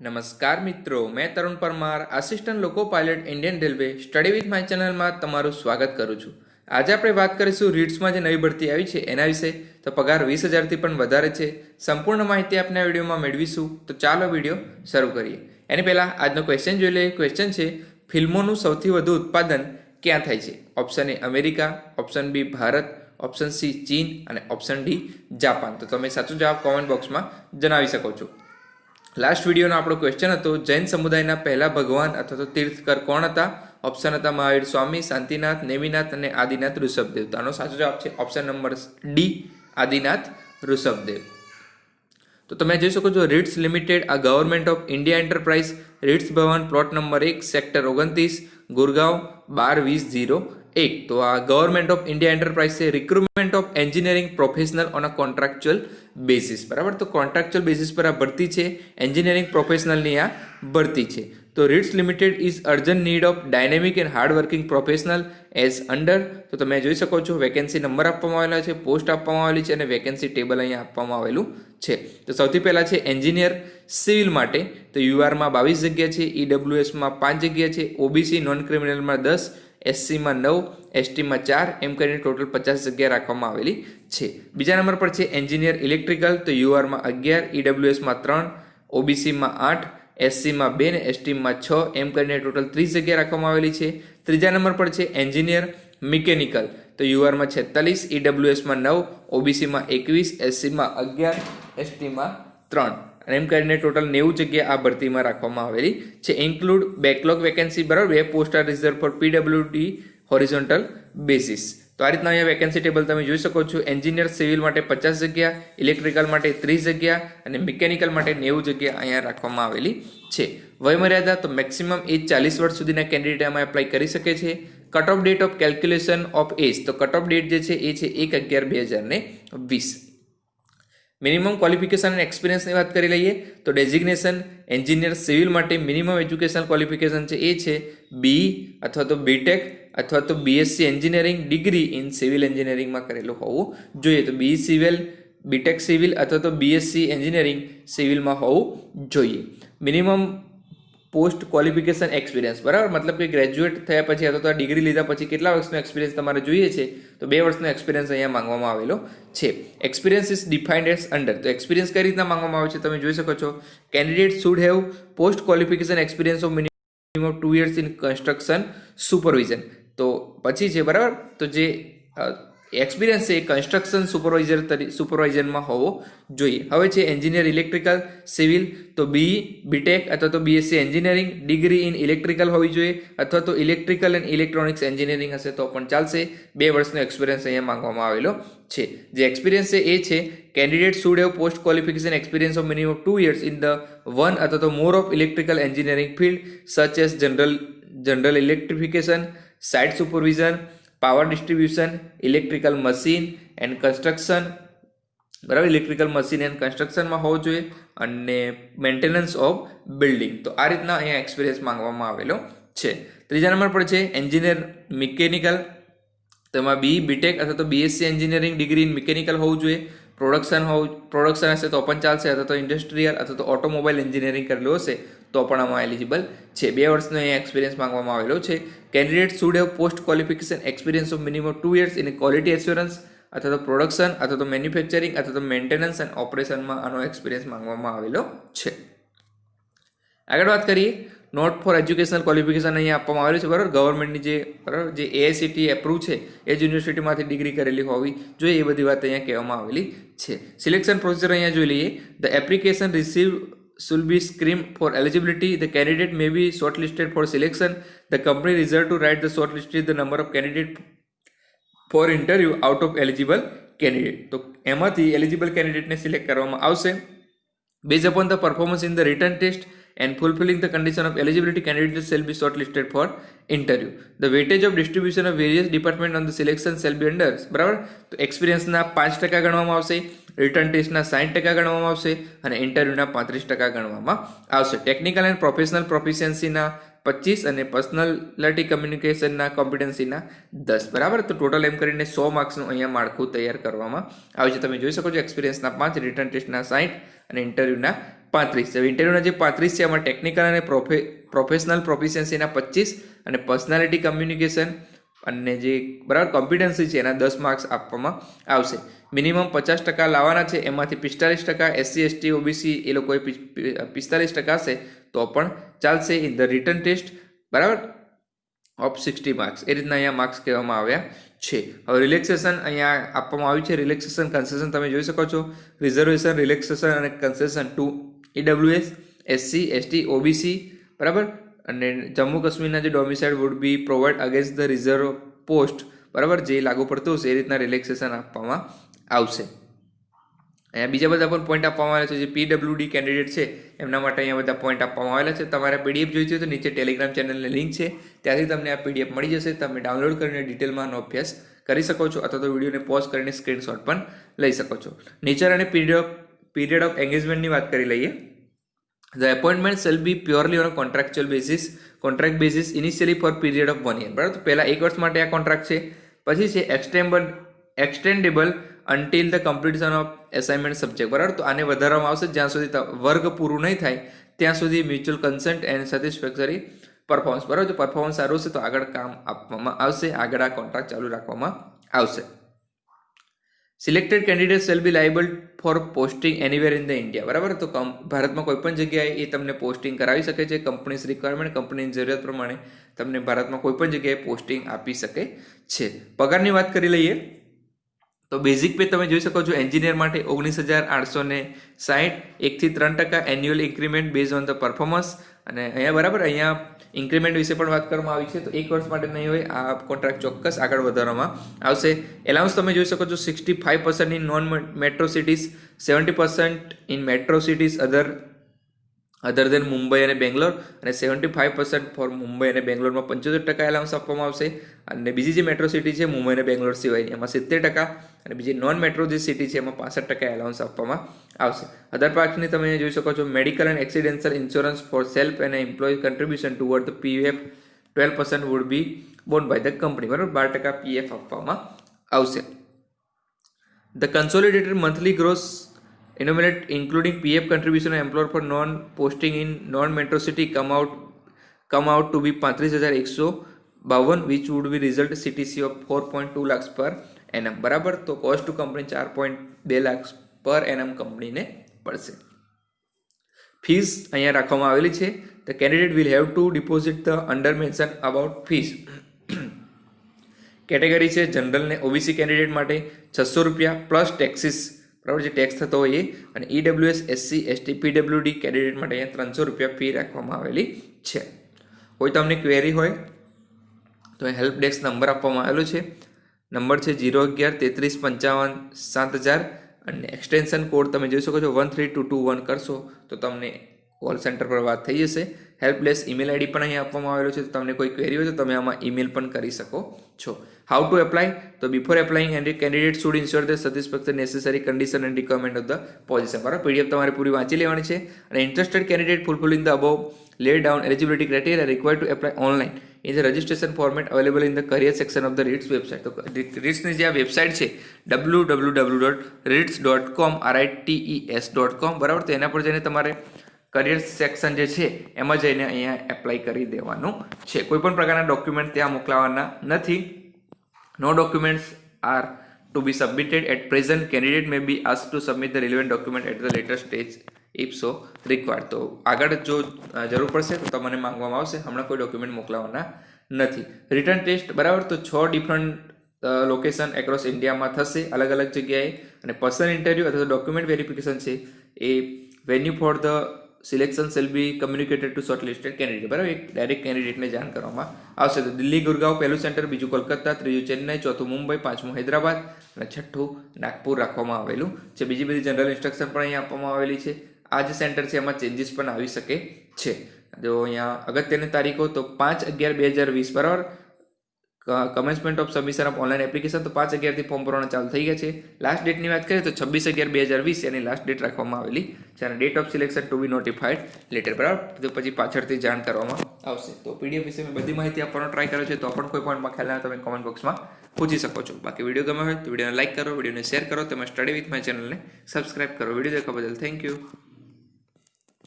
નમસ્કાર મિત્રો, મેં Tarun Parmar, assistant loco pilot Indian railway study with my ચેનલમાં તમારું સ્વાગત કરું છું. આજે આપણે વાત કરીશું રીટ્સમાં જે નવી ભરતી આવી છે એના વિશે. તો પગાર 20,000થી પણ વધારે છે. સંપૂર્ણ માહિતી આપણે આ વિડીયોમાં મેળવીશું. તો ચાલો વિડીયો શરૂ કરીએ. એની પહેલાં આજનો ક્વેશ્ચન જોઈ લઈએ. ક્વેશ્ચન છે, ફિલ્મોનું સૌથી વધુ ઉત્પાદન ક્યાં થાય છે? Option A America, option B Bharat, option C ચીન અને ઓપ્શન ડી જાપાન. તો તમે સાચો જવાબ કોમેન્ટ બોક્સમાં જણાવી શકો છો. લાસ્ટ વિડીયોનો આપણો ક્વેશ્ચન હતો, જૈન સમુદાયના પહેલા ભગવાન અથવા તો તીર્થકર કોણ હતા? ઓપ્શન હતા મહાવીર સ્વામી, શાંતિનાથ, નેમિનાથ અને આદિનાથ ઋષભદેવ. તો આનો સાચો જવાબ છે option number D, Adinath Rishabhdev. તો તમે જોઈ શકો છો, રીટ્સ લિમિટેડ આ government of India enterprise, RITES Bhawan, plot number 1, sector 29, Gurgaon 12-20-01. તો આ ગવર્મેન્ટ ઓફ ઇન્ડિયા એન્ટરપ્રાઇઝ છે. Recruitment of engineering professional on a contractual basis. બરાબર, તો કોન્ટ્રાક્ચ્યુઅલ બેસિસ પર આ ભરતી છે. એન્જિનિયરિંગ પ્રોફેશનલની આ ભરતી છે. તો RITES limited is urgent need of dynamic and hard working professional as under. તો તમે જોઈ શકો છો, વેકેન્સી નંબર આપવામાં આવેલા છે, પોસ્ટ આપવામાં આવેલી છે અને વેકેન્સી ટેબલ અહીંયા આપવામાં આવેલું છે. તો સૌથી પહેલાં છે એન્જિનિયર સિવિલ માટે. તો યુઆરમાં 22 જગ્યા છે, ઈડબ્લ્યુએસમાં 5 જગ્યા છે, ઓબીસી નોન ક્રિમિનલમાં 10, એસસીમાં 9, એસટીમાં 4, એમ કરીને ટોટલ 50 જગ્યા રાખવામાં આવેલી છે. બીજા નંબર પર છે એન્જિનિયર ઇલેક્ટ્રિકલ. તો યુઆરમાં 11, ઈડબ્લ્યુએસમાં 3, ઓબીસીમાં 8, એસસીમાં 2 ને એસટીમાં 6, એમ કરીને ટોટલ 30 જગ્યા રાખવામાં આવેલી છે. ત્રીજા નંબર પર છે એન્જિનિયર મિકેનિકલ. તો યુઆરમાં 46, ઈડબ્લ્યુએસમાં 9, ઓબીસીમાં 21, એસસીમાં 11, એસટીમાં 3, અને એમ કરીને ટોટલ 90 જગ્યા આ ભરતીમાં રાખવામાં આવેલી છે. Include backlog vacancy. બરાબર, 2 post are reserve for PWD horizontal basis. તો આ રીતના અહીંયા વેકેન્સી ટેબલ તમે જોઈ શકો છો. એન્જિનિયર સિવિલ માટે 50 જગ્યા, ઇલેક્ટ્રિકલ માટે 30 જગ્યા અને મિકેનિકલ માટે 90 જગ્યા અહીંયા રાખવામાં આવેલી છે. વયમર્યાદા, તો મેક્સિમમ એજ 40 વર્ષ સુધીના કેન્ડિડેટ આમાં એપ્લાય કરી શકે છે. Cut off date of calculation of age, તો કટ ઓફ ડેટ જે છે એ છે 1/11/2020. મિનિમમ ક્વોલિફિકેશન અને એક્સપિરિયન્સની વાત કરી લઈએ તો ડેઝિગ્નેશન એન્જિનિયર સિવિલ માટે મિનિમમ એજ્યુકેશનલ ક્વોલિફિકેશન છે એ છે BE અથવા તો બીટેક અથવા તો BSc engineering degree in civil એન્જિનિયરિંગમાં કરેલું હોવું જોઈએ. તો BE સિવિલ, બીટેક સિવિલ અથવા તો BSc એન્જિનિયરિંગ સિવિલમાં હોવું જોઈએ. મિનિમમ પોસ્ટ ક્વોલિફિકેશન એક્સપિરિયન્સ, બરાબર, મતલબ કે ગ્રેજ્યુએટ થયા પછી અથવા તો ડિગ્રી લીધા પછી કેટલા વર્ષનો એક્સપિરિયન્સ તમારે જોઈએ છે? તો 2 વર્ષનો એક્સપિરિયન્સ અહીંયા માંગવામાં આવેલો છે. Experience is defined as under. તો એક્સપિરિયન્સ કઈ રીતના માંગવામાં આવે છે તમે જોઈ શકો છો. Candidate should have post qualification experience of minimum 2 years in construction supervision. તો પછી છે, બરાબર, તો જે એક્સપિરિયન્સ છે એ કન્સ્ટ્રક્શન સુપરવાઇઝરમાં હોવો જોઈએ. હવે છે એન્જિનિયર ઇલેક્ટ્રિકલ સિવિલ. તો BE, બીટેક અથવા તો BSc engineering degree in electrical હોવી જોઈએ અથવા તો ઇલેક્ટ્રિકલ એન્ડ ઇલેક્ટ્રોનિક્સ એન્જિનિયરિંગ હશે તો પણ ચાલશે. 2 વર્ષનો એક્સપિરિયન્સ અહીંયા માંગવામાં આવેલો છે. જે એક્સપિરિયન્સ છે એ છે candidate should have post qualification experience of minimum 2 years in the one અથવા તો more of electrical engineering field such as general electrification, site supervision, power distribution, electrical machine and construction. બરાબર, ઇલેક્ટ્રિકલ મશીન એન્ડ કન્સ્ટ્રક્શનમાં હોવું જોઈએ અને maintenance of building. તો આ રીતના અહીંયા એક્સપિરિયન્સ માંગવામાં આવેલો છે. ત્રીજા નંબર પર છે એન્જિનિયર મિકેનિકલ. તેમાં BE, બીટેક અથવા તો BSc engineering degree in mechanical હોવું જોઈએ. પ્રોડક્શન હશે તો પણ ચાલશે અથવા તો ઇન્ડસ્ટ્રીયલ અથવા તો ઓટોમોબાઈલ એન્જિનિયરિંગ કરેલું હશે તો પણ આમાં એલિજિબલ છે. 2 વર્ષનો અહીંયા એક્સપિરિયન્સ માંગવામાં આવેલો છે. Candidate should have post qualification experience of minimum 2 years in quality assurance અથવા તો પ્રોડક્શન અથવા તો મેન્યુફેક્ચરિંગ અથવા તો મેન્ટેનન્સ એન્ડ ઓપરેશનમાં આનો એક્સપિરિયન્સ માંગવામાં આવેલો છે. આગળ વાત કરીએ, નોટ ફોર એજ્યુકેશનલ ક્વોલિફિકેશન અહીંયા આપવામાં આવેલું છે. બરાબર, ગવર્મેન્ટની જે AICTE એપ્રુવ છે એ જ યુનિવર્સિટીમાંથી ડિગ્રી કરેલી હોવી જોઈએ. એ બધી વાત અહીંયા કહેવામાં આવેલી છે. સિલેક્શન પ્રોસિજર અહીંયા જોઈ લઈએ. The application receive should be screened for eligibility. The candidate may be shortlisted for selection. The company reserved to write the shortlisted the number of candidate for interview out of eligible candidate. તો એમાંથી eligible કેન્ડિડેટને select કરવામાં આવશે. Based upon the performance in the written test and fulfilling the condition of eligibility, candidates shall be shortlisted for interview. The weightage of distribution of various department on the selection shall be under. બરાબર, તો એક્સપિરિયન્સના 5% ગણવામાં આવશે, return ટેસ્ટના 60% ગણવામાં આવશે અને ઇન્ટરવ્યુના 35% ગણવામાં આવશે. ટેકનિકલ એન્ડ પ્રોફેશનલ પ્રોફિશિયન્સીના 25 અને પર્સનાલિટી કમ્યુનિકેશનના કોમ્પિટન્સીના 10. બરાબર, તો ટોટલ એમ કરીને 100 માર્ક્સનું અહીંયા માળખું તૈયાર કરવામાં આવે છે. તમે જોઈ શકો છો એક્સપિરિયન્સના 5, રિટર્ન ટેસ્ટના 60 અને ઇન્ટરવ્યુના 35 છે. ઇન્ટરવ્યુના જે 35 છે એમાં ટેકનિકલ અને પ્રોફેશનલ પ્રોફિશિયન્સીના 25 અને પર્સનાલિટી કમ્યુનિકેશન અને જે બરાબર કોમ્પિટન્સી છે એના 10 માર્ક્સ આપવામાં આવશે. મિનિમમ 50% લાવવાના છે, એમાંથી 45% SC ST OBC એ લોકોએ 45% હશે તો પણ ચાલશે. ઇન ધ રિટન ટેસ્ટ બરાબર ઓફ 60 માર્ક્સ એ રીતના અહીંયા માર્ક્સ કહેવામાં આવ્યા છે. હવે રિલેક્સેશન અહીંયા આપવામાં આવ્યું છે. રિલેક્સેશન કન્સેશન તમે જોઈ શકો છો. રિઝર્વેશન રિલેક્સેશન અને concession to EWS SC ST OBC બરાબર. અને જમ્મુ કાશ્મીરના જે domicile would be provide against the reserve post બરાબર જે લાગુ પડતું હશે એ રીતના રિલેક્સેશન આપવામાં આવશે. અહીંયા બીજા બધા પણ પોઈન્ટ આપવામાં આવેલા છે. જે PWD કેન્ડિડેટ છે એમના માટે અહીંયા બધા પોઈન્ટ આપવામાં આવેલા છે. તમારે PDF જોઈતી હોય તો નીચે ટેલિગ્રામ ચેનલની લિંક છે, ત્યાંથી તમને આ PDF મળી જશે. તમે ડાઉનલોડ કરીને ડિટેલમાં આનો અભ્યાસ કરી શકો છો અથવા તો વિડીયોને પોઝ કરીને સ્ક્રીનશોટ પણ લઈ શકો છો. નેચર અને પીરિયડ ઓફ એંગેજમેન્ટની વાત કરી લઈએ. The appointment shall be purely on a contract basis initially for period of 1 year. બરાબર, તો પહેલા 1 વર્ષ માટે આ કોન્ટ્રાક્ટ છે, પછી છે extendable until the completion of assignment subject. બરાબર, તો આને વધારવામાં આવશે જ્યાં સુધી વર્ગ પૂરું નહીં થાય ત્યાં સુધી mutual consent and satisfactory performance. બરાબર, જો પરફોર્મન્સ સારું છે તો આગળ કામ આપવામાં આવશે, આગળ આ કોન્ટ્રાક્ટ ચાલુ રાખવામાં આવશે. Selected candidate shall be liable for posting anywhere in the India. બરાબર, તો ભારતમાં કોઈ પણ જગ્યાએ એ તમને પોસ્ટિંગ કરાવી શકે છે. કંપનીઝ રિક્વાયરમેન્ટ કંપનીની જરૂરિયાત પ્રમાણે તમને ભારતમાં કોઈ પણ જગ્યાએ પોસ્ટિંગ આપી શકે છે. પગારની વાત કરી લઈએ તો બેઝિક પે તમે જોઈ શકો છો. એન્જિનિયર માટે 19,860, 1 થી 3% annual increment base on the performance. અને અહીંયા બરાબર અહીંયા ઇન્ક્રીમેન્ટ વિશે પણ વાત કરવામાં આવી છે, તો 1 વર્ષ માટે નહીં હોય, આ કોન્ટ્રાક્ટ ચોક્કસ આગળ વધારવામાં આવશે. એલાઉન્સ તમે જોઈ શકો છો 65% in non metro cities, 70% in metro cities other than Mumbai અને બેંગ્લોર, અને 75% ફોર મુંબઈ અને બેંગ્લોરમાં 75% એલાઉન્સ આપવામાં આવશે. અને બીજી જે મેટ્રો સિટી છે મુંબઈ અને બેંગ્લોર સિવાય એમાં 70%, અને બીજી નોન મેટ્રો જે સિટી છે એમાં 65% એલાઉન્સ આપવામાં આવશે. અધર પાર્ટની તમે જોઈ શકો છો. Medical and accidental insurance for self અને employ contribution toward the PF 12% would be borne by the company. બરાબર, 12% PF આપવામાં આવશે. The consolidated monthly gross enumerate including PF contribution and employer for non-posting in non-metro city come out to be 35,152 which would be result CTC of 4.2 lakhs per annum. બરાબર, તો cost two company 4.2 lakhs પર annum કંપનીને પડશે. Fees અહીંયા રાખવામાં આવેલી છે. The candidate will have to deposit the under mention about fees. Category છે જનરલ ને OBC કેન્ડિડેટ માટે 600 રૂપિયા પ્લસ ટેક્સીસ, બરાબર, જે ટેક્સ થતો હોય એ. અને EWS SC ST PWD candidate માટે અહીંયા 300 રૂપિયા ફી રાખવામાં આવેલી છે. કોઈ તમને ક્વેરી હોય તો હેલ્પ ડેસ્ક નંબર આપવામાં આવેલો છે. નંબર છે 011-3355-7000 અને એક્સટેન્શન કોડ તમે જોઈ શકો છો 13221 કરશો તો તમને કોલ સેન્ટર પર વાત થઈ જશે. હેલ્પ ડેસ્ક ઈમેલ ID પણ અહીંયા આપવામાં આવેલો છે, તો તમને કોઈ ક્વેરી હોય તો તમે આમાં ઈમેલ પણ કરી શકો છો. હાઉ ટુ એપ્લાય, તો before applying and candidate should ensure the satisfaction necessary condition and requirement of the position. બરાબર, PDF તમારે પૂરી વાંચી લેવાની છે. અને interested candidate fulfilling the above laid down eligibility criteria required to apply online in the registration format available in the career section of the RITS website. તો RITSની જે આ વેબસાઇટ છે www.rits.com RITES.com. બરાબર, તો એના પર જઈને તમારે કરિયર સેક્શન જે છે એમાં જઈને અહીંયા એપ્લાય કરી દેવાનું છે. કોઈ પણ પ્રકારના ડોક્યુમેન્ટ ત્યાં મોકલાવાના નથી. No documents are to be submitted at present. Candidate may be ask to submit the relevant document at the later stage if so required. તો આગળ જો જરૂર પડશે તો તમને માંગવામાં આવશે, હમણાં કોઈ ડોક્યુમેન્ટ મોકલાવાના નથી. રિટર્ન ટેસ્ટ બરાબર, તો 6 ડિફરન્ટ લોકેશન એક્રોસ ઇન્ડિયામાં થશે, અલગ અલગ જગ્યાએ. અને પર્સનલ ઇન્ટરવ્યૂ અથવા ડોક્યુમેન્ટ વેરિફિકેશન છે એ venue for the selection shall be communicated to shortlisted candidate. બરાબર, એક ડાયરેક્ટ કેન્ડિડેટને જાણ કરવામાં આવશે. તો દિલ્હી ગુરગાંવ પહેલું સેન્ટર, બીજું કોલકાતા, ત્રીજું ચેન્નઈ, ચોથું મુંબઈ, પાંચમું હૈદરાબાદ અને છઠ્ઠું નાગપુર રાખવામાં આવેલું છે. બીજી બધી જનરલ ઇન્સ્ટ્રક્શન પણ અહીંયા આપવામાં આવેલી છે. આ જે સેન્ટર છે એમાં ચેન્જીસ પણ આવી શકે છે. જો અહીંયા અગત્યની તારીખો તો 5/11/2020 બરાબર, commencement of submission of online application, તો 5/11 થી ફોર્મ ભરવાના ચાલુ થઈ ગયા છે. લાસ્ટ ડેટની વાત કરીએ તો 26/11/2020 એની લાસ્ટ ડેટ રાખવામાં આવેલી છે. અને date of selection to be notified later. બરાબર, તો પછી પાછળથી જાણ કરવામાં આવશે. તો PDF વિશે મેં બધી માહિતી આપવાનો ટ્રાય કર્યો છે, તો પણ કોઈ પોઈન્ટમાં ખ્યાલ આવે તમે કોમેન્ટ બોક્સમાં પૂછી શકો છો. બાકી વિડીયો ગમે હોય તો વિડીયોને લાઈક કરો, વિડીયોને શેર કરો, તમે સ્ટડી વિથ માય ચેનલને સબસ્ક્રાઇબ કરો. વિડીયો દેખવા બદલ થેન્ક યુ.